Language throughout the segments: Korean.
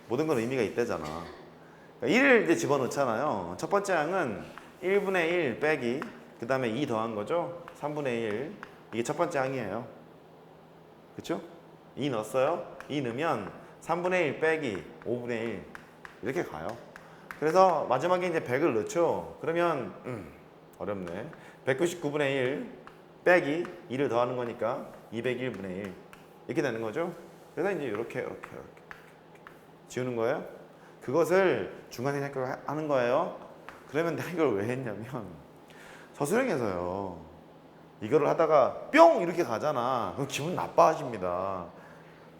모든 건 의미가 있대잖아. 그러니까 1을 이제 집어넣잖아요. 첫 번째 항은 1분의 1 빼기 그 다음에 2 더한 거죠. 3분의 1 이게 첫 번째 항이에요. 그쵸? 2 넣었어요. 2 넣으면 3분의 1 빼기 5분의 1 이렇게 가요. 그래서 마지막에 이제 100을 넣죠. 그러면 어렵네. 199분의 1 빼기 2를 더하는 거니까 201분의 1 이렇게 되는 거죠. 그래서 이제 이렇게 지우는 거예요. 그것을 중간에 생각하는 거예요. 그러면 내가 이걸 왜 했냐면 서술형에서요. 이거를 하다가 뿅 이렇게 가잖아. 그럼 기분 나빠하십니다.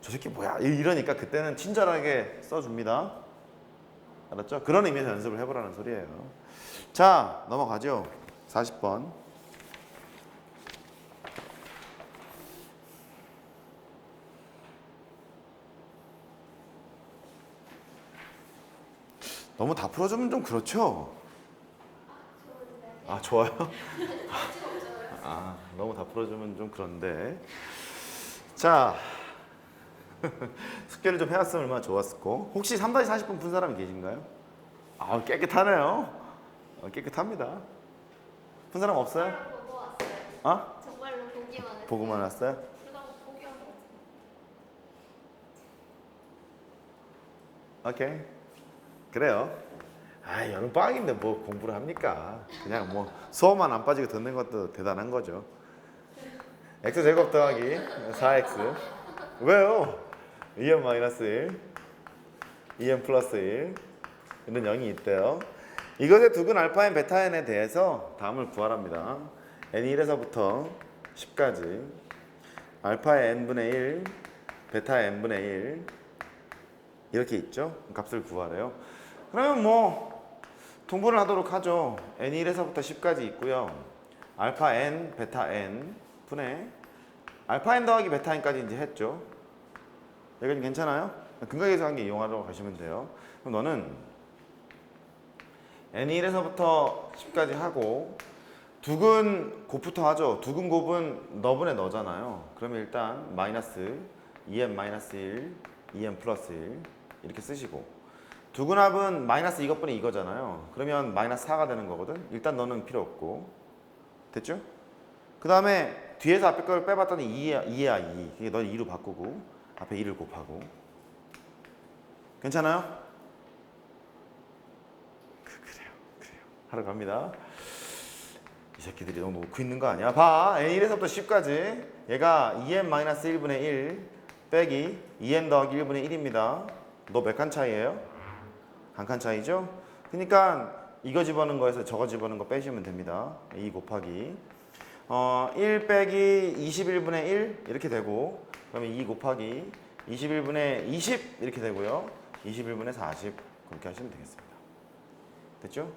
저 새끼 뭐야 이러니까 그때는 친절하게 써줍니다. 알았죠? 그런 의미에서 연습을 해보라는 소리예요. 자, 넘어가죠. 40번. 너무 다 풀어주면 좀 그렇죠? 아, 좋아요? 아, 너무 다 풀어주면 좀 그런데. 자, 숙제를 좀 해왔으면 얼마나 좋았을까? 혹시 3-40분 푼 사람이 계신가요? 아, 깨끗하네요. 깨끗합니다. 푼 사람 없어요? 보고 왔어요. 어? 정말로 보기만 했어요. 보고만 왔어요? 그러다가 포기한 거 같아요. 오케이. 그래요. 아, 여름방학인데 뭐 공부를 합니까? 그냥 뭐 수업만 안 빠지고 듣는 것도 대단한 거죠. x제곱 더하기 4x. 왜요? 2n 마이너스 1, 2n 플러스 1 이런 0이 있대요. 이것의 두근 알파 n 베타 n에 대해서 답을 구하랍니다. n이 1에서부터 10까지 알파의 n분의 1, 베타의 n분의 1 이렇게 있죠. 값을 구하래요. 그러면 뭐 통분을 하도록 하죠. n이 1에서부터 10까지 있고요. 알파 n, 베타 n 분의 알파 n 더하기 베타 n까지 이제 했죠. 여기는 괜찮아요? 근각계수관계 이용하러 가시면 돼요. 그럼 너는 n이 1에서부터 10까지 하고 두근 곱부터 하죠. 두근 곱은 너분의 너잖아요. 그러면 일단 마이너스 2n 마이너스 1, 2n 플러스 1 이렇게 쓰시고 두근합은 마이너스 이것분의 이거잖아요. 그러면 마이너스 4가 되는 거거든. 일단 너는 필요 없고 됐죠? 그 다음에 뒤에서 앞에 걸 빼봤더니 2야 2. 그게 넌 2로 바꾸고 앞에 2를 곱하고 괜찮아요? 그래요. 하러 갑니다. 이 새끼들이 너무 놓고 있는 거 아니야? 봐. n1에서부터 10까지 얘가 2n-1분의 1 빼기 2n 더하기 1분의 1입니다. 너 몇 칸 차이예요? 한 칸 차이죠? 그러니까 이거 집어넣은 거에서 저거 집어넣은 거 빼시면 됩니다. 2 곱하기 1 빼기 21분의 1 이렇게 되고 그러면 2 곱하기 21분의 20 이렇게 되고요. 21분의 40 그렇게 하시면 되겠습니다. 됐죠?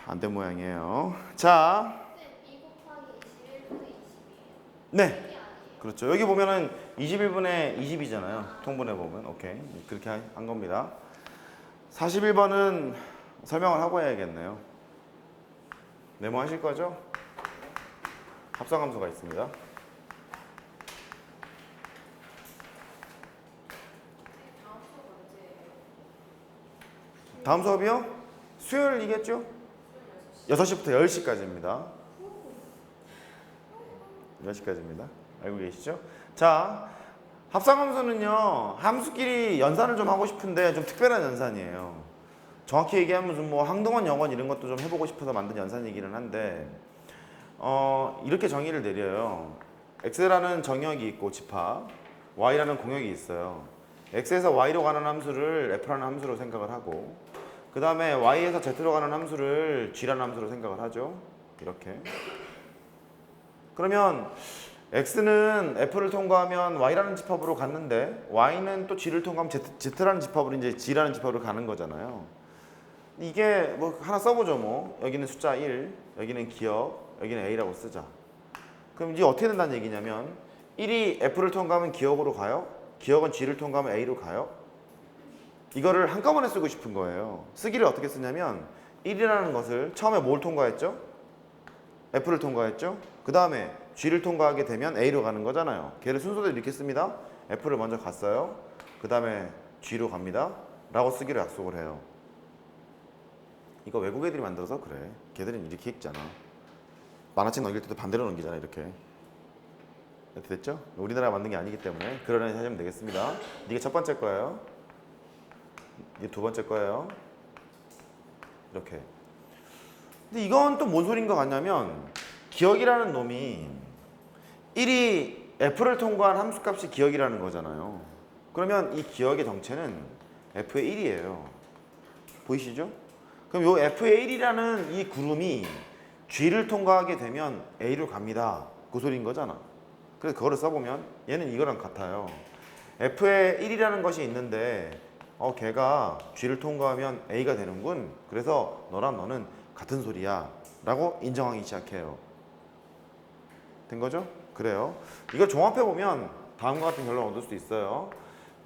안 된 모양이에요. 자, 2 곱하기 21분의 20이에요. 네, 그렇죠. 여기 보면은 21분의 20이잖아요. 통분해 보면 오케이 그렇게 한 겁니다. 41번은 설명을 하고 해야겠네요. 메모하실 거죠? 합성함수가 있습니다. 다음 수업이요? 수요일이겠죠? 6시부터 10시까지입니다. 10시까지입니다. 알고 계시죠? 자, 합성함수는요, 함수끼리 연산을 좀 하고 싶은데 좀 특별한 연산이에요. 정확히 얘기하면 좀 뭐 항동원, 영원 이런 것도 좀 해보고 싶어서 만든 연산이기는 한데, 이렇게 정의를 내려요. x라는 정역이 있고 집합, y라는 공역이 있어요. x에서 y로 가는 함수를 f라는 함수로 생각을 하고, 그 다음에 y에서 z로 가는 함수를 g라는 함수로 생각을 하죠. 이렇게. 그러면 x는 f를 통과하면 y라는 집합으로 갔는데 y는 또 g를 통과하면 z라는 집합으로 이제 g라는 집합으로 가는 거잖아요. 이게 뭐 하나 써보죠 뭐. 여기는 숫자 1, 여기는 기억, 여기는 a라고 쓰자. 그럼 이제 어떻게 된다는 얘기냐면 1이 f를 통과하면 기억으로 가요. 기억은 g를 통과하면 a로 가요. 이거를 한꺼번에 쓰고 싶은 거예요. 쓰기를 어떻게 쓰냐면 1이라는 것을 처음에 뭘 통과했죠? f를 통과했죠? 그 다음에 g를 통과하게 되면 a로 가는 거잖아요. 걔를 순서대로 이렇게 씁니다. f를 먼저 갔어요. 그 다음에 G로 갑니다 라고 쓰기로 약속을 해요. 이거 외국 애들이 만들어서 그래. 걔들은 이렇게 읽잖아. 만화책 넘길 때도 반대로 넘기잖아 이렇게. 이렇게 됐죠? 우리나라가 만든 게 아니기 때문에 그러려니 하시면 되겠습니다. 이게 첫 번째 거예요. 이게 두 번째 거예요. 이렇게. 근데 이건 또 뭔 소린 것 같냐면 기억이라는 놈이 1이 F를 통과한 함수값이 기억이라는 거잖아요. 그러면 이 기억의 정체는 F의 1이에요. 보이시죠? 그럼 요 F의 1이라는 이 구름이 G를 통과하게 되면 A로 갑니다. 그 소리인 거잖아. 그래서 그거를 써보면 얘는 이거랑 같아요. F의 1이라는 것이 있는데 걔가 G를 통과하면 A가 되는군. 그래서 너랑 너는 같은 소리야 라고 인정하기 시작해요. 된 거죠? 그래요. 이걸 종합해보면 다음과 같은 결론을 얻을 수 있어요.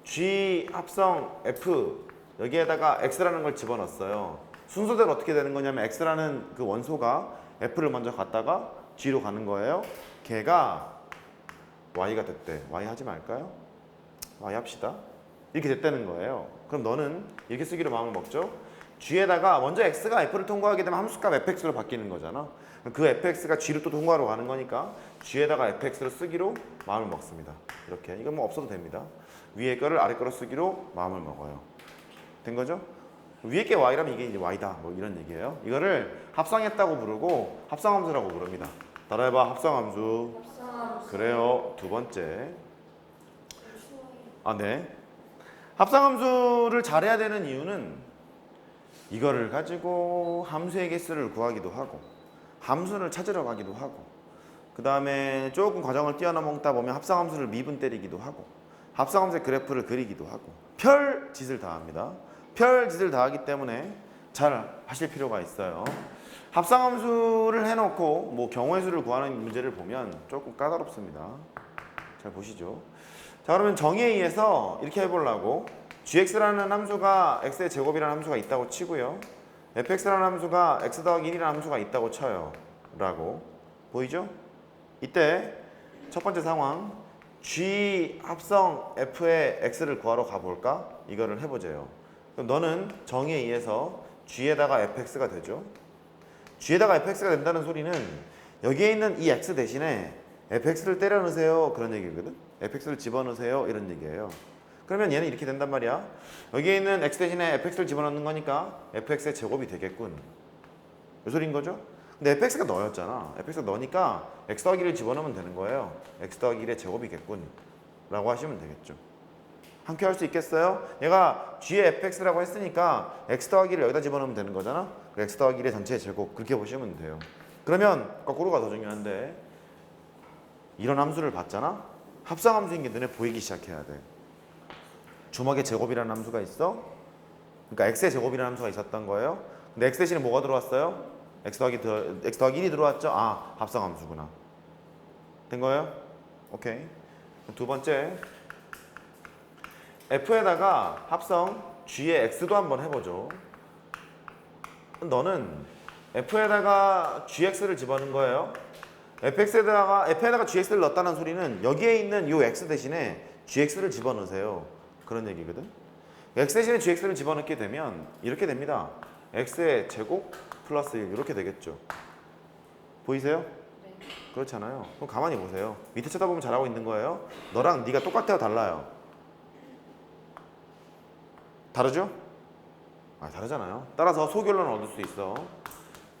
G 합성 F 여기에다가 X라는 걸 집어넣었어요. 순서대로 어떻게 되는 거냐면 X라는 그 원소가 F를 먼저 갔다가 G로 가는 거예요. 걔가 Y가 됐대. Y 하지 말까요? Y 합시다. 이렇게 됐다는 거예요. 그럼 너는 이렇게 쓰기로 마음을 먹죠. G에다가 먼저 X가 F를 통과하게 되면 함수값 fx로 바뀌는 거잖아. 그 fx가 G로 또 통과하러 가는 거니까 G에다가 fx를 쓰기로 마음을 먹습니다. 이렇게. 이건 뭐 없어도 됩니다. 위에 거를 아래 거로 쓰기로 마음을 먹어요. 된 거죠? 위에 게 Y라면 이게 이제 Y다. 뭐 이런 얘기예요. 이거를 합성했다고 부르고 합성함수라고 부릅니다. 따라해봐. 합성함수. 그래요. 두 번째. 네. 합성함수를 잘해야 되는 이유는 이거를 가지고 함수의 개수를 구하기도 하고 함수를 찾으러 가기도 하고 그 다음에 조금 과정을 뛰어넘다 보면 합성함수를 미분 때리기도 하고 합성함수의 그래프를 그리기도 하고 별 짓을 다 합니다. 별 짓을 다 하기 때문에 잘 하실 필요가 있어요. 합성함수를 해놓고 뭐 경우의 수를 구하는 문제를 보면 조금 까다롭습니다. 잘 보시죠. 자, 그러면 정의에 의해서 이렇게 해보려고 gx라는 함수가 x의 제곱이라는 함수가 있다고 치고요. fx라는 함수가 x 더하기 1이라는 함수가 있다고 쳐요. 라고. 보이죠? 이때 첫 번째 상황 g 합성 f의 x를 구하러 가볼까? 이거를 해보재요. 그럼 너는 정의에 의해서 g에다가 fx가 되죠. g에다가 fx가 된다는 소리는 여기에 있는 이 x 대신에 fx를 때려 넣으세요. 그런 얘기거든. fx를 집어넣으세요. 이런 얘기예요. 그러면 얘는 이렇게 된단 말이야. 여기에 있는 x 대신에 fx를 집어넣는 거니까 fx의 제곱이 되겠군. 이 소리인 거죠? 근데 fx가 너였잖아. fx가 너니까 x 더하기 1을 집어넣으면 되는 거예요. x 더하기 1의 제곱이겠군. 라고 하시면 되겠죠. 함께 할 수 있겠어요? 얘가 g의 fx라고 했으니까 x 더하기 1을 여기다 집어넣으면 되는 거잖아. x 더하기 1의 전체의 제곱 그렇게 보시면 돼요. 그러면 거꾸로가 더 중요한데 이런 함수를 봤잖아? 합성함수인 게 눈에 보이기 시작해야 돼. 주먹의 제곱이라는 함수가 있어. 그러니까 x의 제곱이라는 함수가 있었던 거예요. 근데 x 대신에 뭐가 들어왔어요? x 더하기 1이 들어왔죠? 합성함수구나. 된 거예요? 오케이. 두 번째 f에다가 합성 g의 x도 한번 해보죠. 너는 f에다가 gx를 집어넣은 거예요. f에다가 gx를 넣었다는 소리는 여기에 있는 이 x 대신에 gx를 집어넣으세요. 그런 얘기거든. x 대신에 gx를 집어넣게 되면 이렇게 됩니다. x의 제곱 플러스 1 이렇게 되겠죠. 보이세요? 네. 그렇잖아요. 그럼 가만히 보세요. 밑에 쳐다보면 잘하고 있는 거예요. 너랑 네가 똑같아요, 달라요? 다르죠? 다르잖아요. 따라서 소결론을 얻을 수 있어.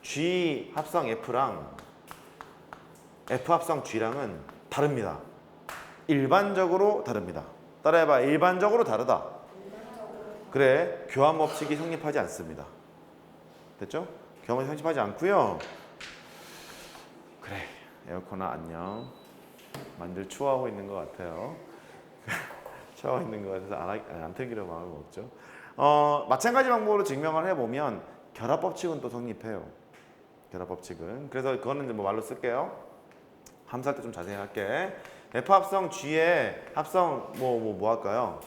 G 합성 F랑 F 합성 G랑은 다릅니다. 일반적으로 다릅니다. 따라해봐. 일반적으로 다르다. 그래. 교환 법칙이 성립하지 않습니다. 됐죠? 교환 법칙이 성립하지 않고요. 그래. 에어컨아 안녕. 만들 추워하고 있는 것 같아요. 추워하고 있는 것 같아서 안 틀기로 마음을 먹죠. 마찬가지 방법으로 증명을 해보면 결합법칙은 또 성립해요. 결합법칙은. 그래서 그거는 이제 뭐 말로 쓸게요. 함수할 때 좀 자세히 할게. F 합성 G에 합성 뭐 할까요?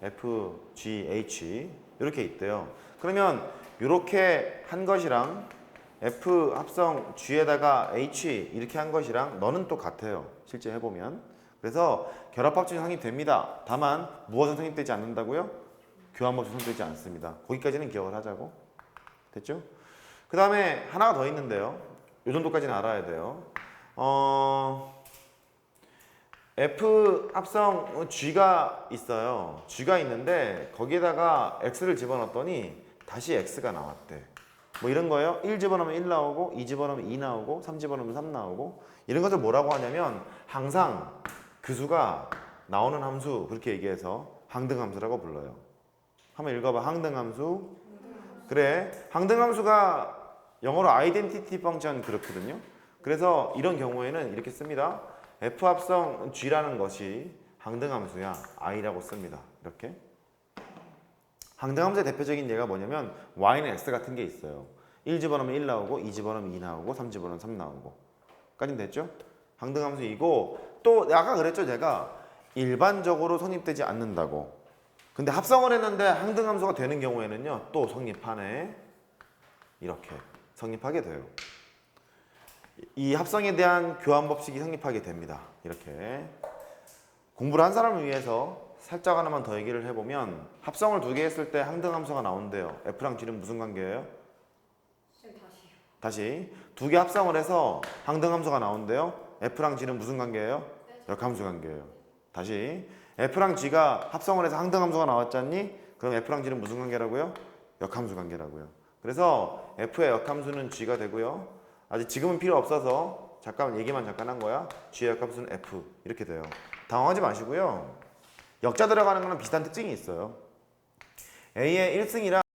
F, G, H 이렇게 있대요. 그러면 이렇게 한 것이랑 F 합성 G에다가 H 이렇게 한 것이랑 너는 또 같아요. 실제 해보면. 그래서 결합합증이 성립됩니다. 다만 무엇은 성립되지 않는다고요? 교환법칙 성립되지 않습니다. 거기까지는 기억을 하자고. 됐죠? 그 다음에 하나가 더 있는데요. 이 정도까지는 알아야 돼요. F 합성 G가 있어요. G가 있는데 거기에다가 X를 집어넣었더니 다시 X가 나왔대. 뭐 이런 거예요. 1 집어넣으면 1 나오고 2 집어넣으면 2 나오고 3 집어넣으면 3 나오고 이런 것을 뭐라고 하냐면 항상 그 수가 나오는 함수 그렇게 얘기해서 항등함수라고 불러요. 한번 읽어봐. 항등함수. 그래. 항등함수가 영어로 아이덴티티 펑션 그렇거든요. 그래서 이런 경우에는 이렇게 씁니다. F 합성 G라는 것이 항등함수야. I라고 씁니다. 이렇게. 항등함수의 대표적인 예가 뭐냐면 Y는 X 같은 게 있어요. 1 집어넣으면 1 나오고 2 집어넣으면 2 나오고 3 집어넣으면 3 나오고 까진 됐죠? 항등함수이고 또 아까 그랬죠 제가 일반적으로 성립되지 않는다고. 근데 합성을 했는데 항등함수가 되는 경우에는요 또 성립하네. 이렇게 성립하게 돼요. 이 합성에 대한 교환법칙이 성립하게 됩니다. 이렇게 공부를 한 사람을 위해서 살짝 하나만 더 얘기를 해보면 합성을 2개 했을 때 항등함수가 나온대요. F랑 G는 무슨 관계예요? 다시 2개 합성을 해서 항등함수가 나온대요. F랑 G는 무슨 관계예요? 역함수 관계예요. 다시 F랑 G가 합성을 해서 항등함수가 나왔잖니? 그럼 F랑 G는 무슨 관계라고요? 역함수 관계라고요. 그래서 F의 역함수는 G가 되고요. 아직 지금은 필요 없어서 잠깐 얘기만 잠깐 한 거야. G의 역함수는 F 이렇게 돼요. 당황하지 마시고요. 역자 들어가는 거는 비슷한 특징이 있어요. A의 1승이랑